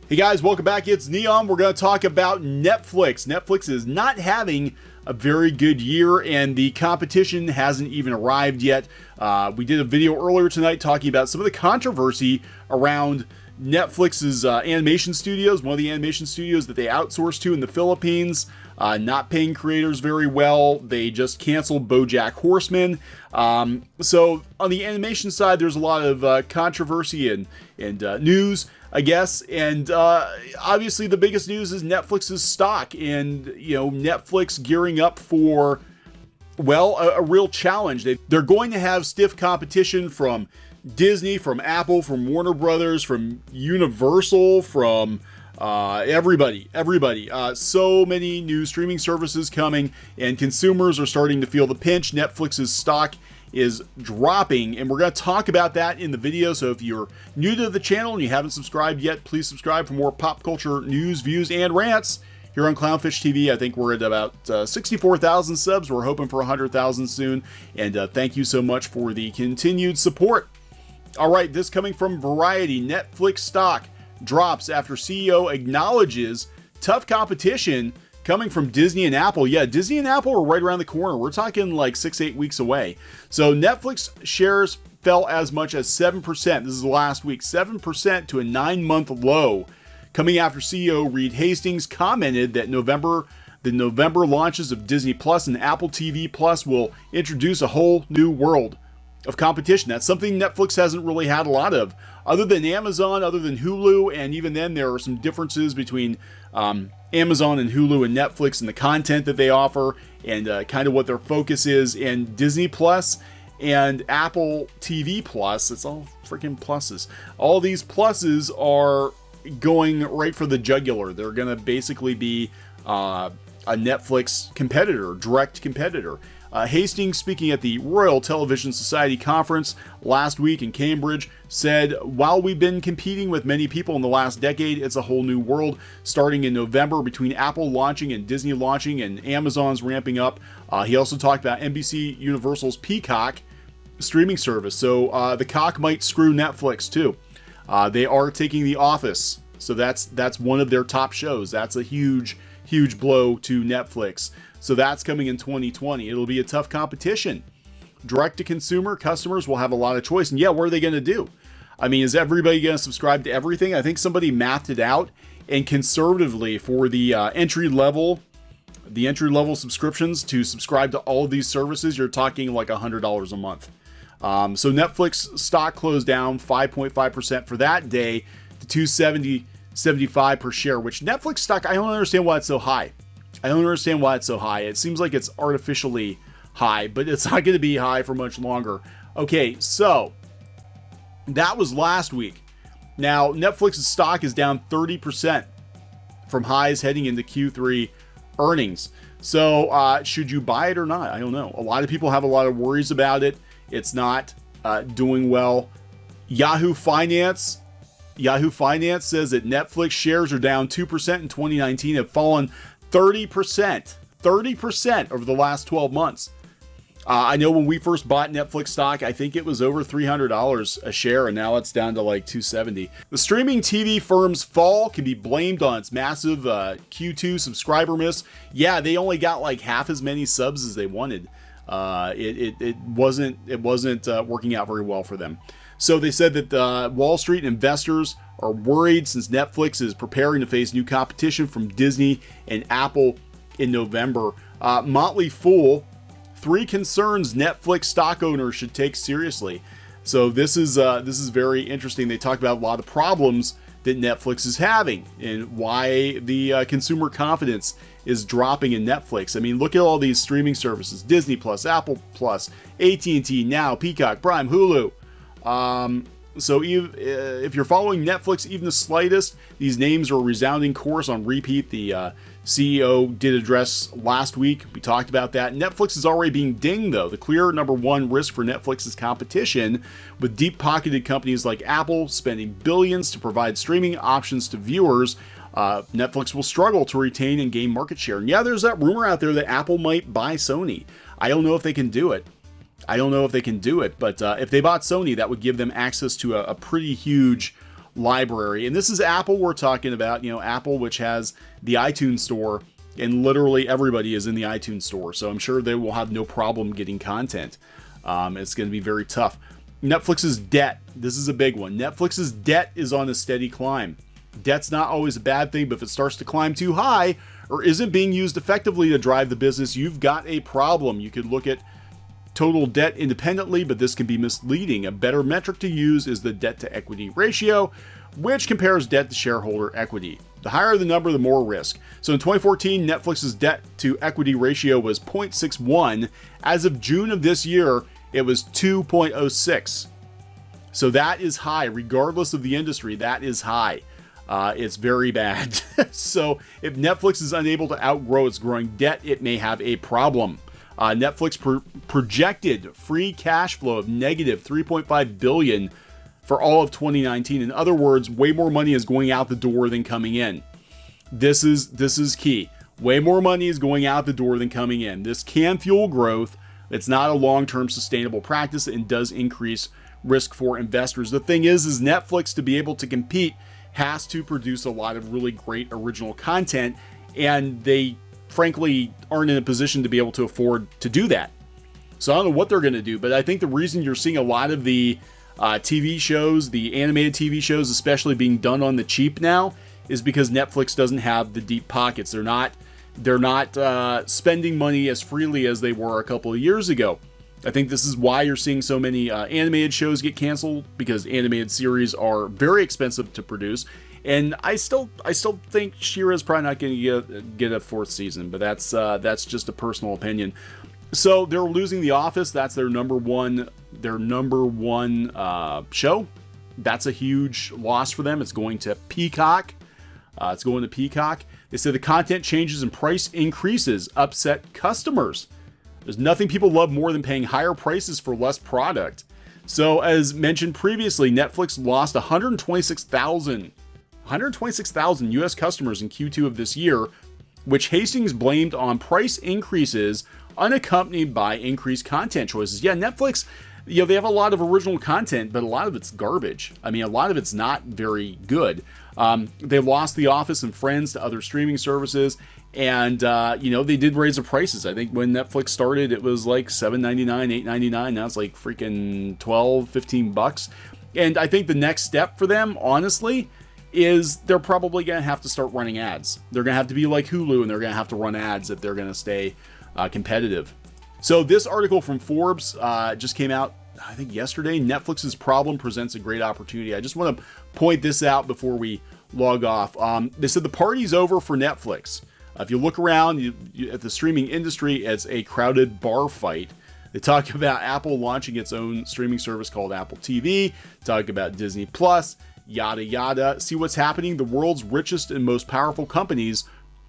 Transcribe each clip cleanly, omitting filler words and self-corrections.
Hey guys, welcome back. It's Neon. We're going to talk about Netflix. Netflix is not having a very good year, and the competition hasn't even arrived yet. We did a video earlier tonight talking about some of the controversy around Netflix's animation studios, one of the animation studios that they outsource to in the Philippines, not paying creators very well. They just canceled BoJack Horseman. So on the animation side, there's a lot of controversy and news, I guess, and obviously the biggest news is Netflix's stock, and Netflix gearing up for, well, a real challenge. They're going to have stiff competition from Disney, from Apple, from Warner Brothers, from Universal, from everybody. So many new streaming services coming, and consumers are starting to feel the pinch. Netflix's stock is dropping, and we're going to talk about that in the video. So if you're new to the channel and you haven't subscribed yet, please subscribe for more pop culture news, views, and rants here on CLOWNFISH TV. I think we're at about 64,000 subs. We're hoping for 100,000 soon, and thank you so much for the continued support. All right, this coming from Variety. Netflix stock drops after CEO acknowledges tough competition coming from Disney and Apple. Yeah, Disney and Apple are right around the corner. We're talking like 6-8 weeks away. So Netflix shares fell as much as 7%. This is last week, 7% to a 9-month low, coming after CEO Reed Hastings commented that the November launches of Disney Plus and Apple TV Plus will introduce a whole new world of competition. That's something Netflix hasn't really had a lot of, other than Amazon, other than Hulu, and even then there are some differences between Amazon and Hulu and Netflix and the content that they offer and kind of what their focus is. And Disney Plus and Apple TV Plus, it's all freaking pluses. All these pluses are going right for the jugular. They're going to basically be a Netflix competitor, direct competitor. Hastings, speaking at the Royal Television Society conference last week in Cambridge, said, "While we've been competing with many people in the last decade, it's a whole new world starting in November between Apple launching and Disney launching and Amazon's ramping up." He also talked about NBC Universal's Peacock streaming service. So the cock might screw Netflix too. They are taking The Office, so that's one of their top shows. That's a huge blow to Netflix. So that's coming in 2020. It'll be a tough competition. Direct-to-consumer customers will have a lot of choice. And yeah, what are they going to do? I mean, is everybody going to subscribe to everything? I think somebody mathed it out, and conservatively for the entry-level subscriptions to subscribe to all of these services, you're talking like $100 a month. So Netflix stock closed down 5.5% for that day to $270.75 per share, which Netflix stock, I don't understand why it's so high. It seems like it's artificially high, but it's not going to be high for much longer. Okay, so that was last week. Now, Netflix's stock is down 30% from highs heading into Q3 earnings. So should you buy it or not? I don't know. A lot of people have a lot of worries about it. It's not doing well. Yahoo Finance says that Netflix shares are down 2% in 2019, have fallen 30% over the last 12 months. I know when we first bought Netflix stock, I think it was over $300 a share, and now it's down to like $270. The streaming TV firm's fall can be blamed on its massive Q2 subscriber miss. Yeah, they only got like half as many subs as they wanted. It wasn't working out very well for them. So they said that Wall Street investors are worried since Netflix is preparing to face new competition from Disney and Apple in November. Motley Fool, 3 concerns Netflix stock owners should take seriously. So this is very interesting. They talk about a lot of problems that Netflix is having and why the consumer confidence is dropping in Netflix. I mean, look at all these streaming services: Disney Plus, Apple Plus, AT&T, Now, Peacock, Prime, Hulu. So if you're following Netflix even the slightest, these names are a resounding chorus on repeat. The CEO did address last week. We talked about that. Netflix is already being dinged, though. The clear number one risk for Netflix is competition, with deep-pocketed companies like Apple spending billions to provide streaming options to viewers. Netflix will struggle to retain and gain market share. And yeah, there's that rumor out there that Apple might buy Sony. I don't know if they can do it. But if they bought Sony, that would give them access to a pretty huge library. And this is Apple we're talking about, Apple, which has the iTunes store, and literally everybody is in the iTunes store. So I'm sure they will have no problem getting content. It's going to be very tough. Netflix's debt. This is a big one. Netflix's debt is on a steady climb. Debt's not always a bad thing, but if it starts to climb too high or isn't being used effectively to drive the business, you've got a problem. You could look at total debt independently, but this can be misleading. A better metric to use is the debt to equity ratio, which compares debt to shareholder equity. The higher the number, the more risk. So in 2014, Netflix's debt to equity ratio was 0.61. As of June of this year, it was 2.06. So that is high, regardless of the industry. That is high. It's very bad. So if Netflix is unable to outgrow its growing debt, it may have a problem. Netflix projected free cash flow of negative $3.5 billion for all of 2019. In other words, way more money is going out the door than coming in. This is key. Way more money is going out the door than coming in. This can fuel growth. It's not a long-term sustainable practice and does increase risk for investors. The thing is Netflix, to be able to compete, has to produce a lot of really great original content, and they frankly aren't in a position to be able to afford to do that. So I don't know what they're going to do, but I think the reason you're seeing a lot of the TV shows, the animated TV shows especially, being done on the cheap now is because Netflix doesn't have the deep pockets. They're not spending money as freely as they were a couple of years ago. I think this is why you're seeing so many animated shows get canceled, because animated series are very expensive to produce. And I still think She-Ra is probably not going to get a fourth season, but that's just a personal opinion. So they're losing The Office. That's their number one show. That's a huge loss for them. It's going to Peacock. They said the content changes and price increases upset customers. There's nothing people love more than paying higher prices for less product. So as mentioned previously, Netflix lost 126,000 US customers in Q2 of this year, which Hastings blamed on price increases unaccompanied by increased content choices. Yeah, Netflix, they have a lot of original content, but a lot of it's garbage. I mean, a lot of it's not very good. They lost The Office and Friends to other streaming services, and they did raise the prices. I think when Netflix started, it was like $7.99, $8.99. Now it's like freaking $12, $15. And I think the next step for them, honestly, is they're probably going to have to start running ads. They're going to have to be like Hulu, and they're going to have to run ads if they're going to stay competitive. So this article from Forbes just came out, I think, yesterday. Netflix's problem presents a great opportunity. I just want to point this out before we log off. They said the party's over for Netflix. If you look around at the streaming industry, it's a crowded bar fight. They talk about Apple launching its own streaming service called Apple TV, talk about Disney Plus, yada yada. See what's happening? The world's richest and most powerful companies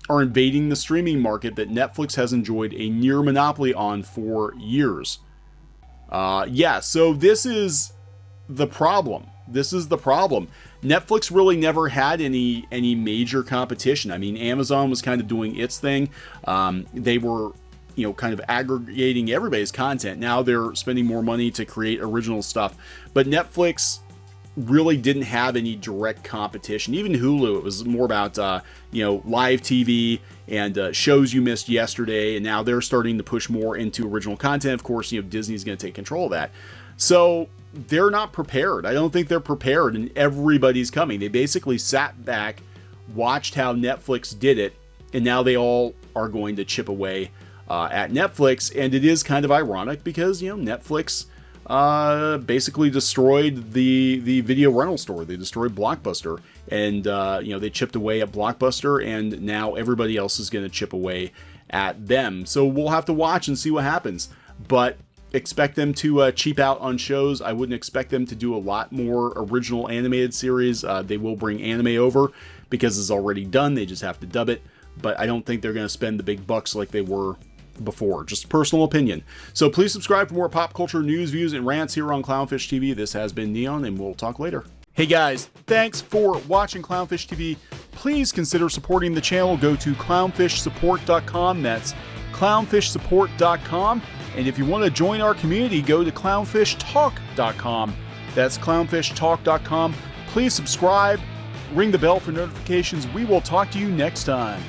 are invading the streaming market that Netflix has enjoyed a near monopoly on for years. So this is the problem. Netflix really never had any major competition. I mean, Amazon was kind of doing its thing. They were, kind of aggregating everybody's content. Now they're spending more money to create original stuff. But Netflix really didn't have any direct competition. Even Hulu, it was more about, live TV and shows you missed yesterday. And now they're starting to push more into original content. Of course, Disney's going to take control of that. So they're not prepared. I don't think they're prepared, and everybody's coming. They basically sat back, watched how Netflix did it, and now they all are going to chip away at Netflix. And it is kind of ironic because, Netflix basically destroyed the video rental store. They destroyed Blockbuster, and they chipped away at Blockbuster, and now everybody else is going to chip away at them. So we'll have to watch and see what happens. But expect them to cheap out on shows. I wouldn't expect them to do a lot more original animated series. They will bring anime over because it's already done. They just have to dub it. But I don't think they're going to spend the big bucks like they were before. Just personal opinion. So please subscribe for more pop culture news, views, and rants here on Clownfish TV. This has been Neon, and we'll talk later. Hey guys, thanks for watching Clownfish TV. Please consider supporting the channel. Go to clownfishsupport.com. That's clownfishsupport.com. And if you want to join our community, go to clownfishtalk.com. That's clownfishtalk.com. Please subscribe, ring the bell for notifications. We will talk to you next time.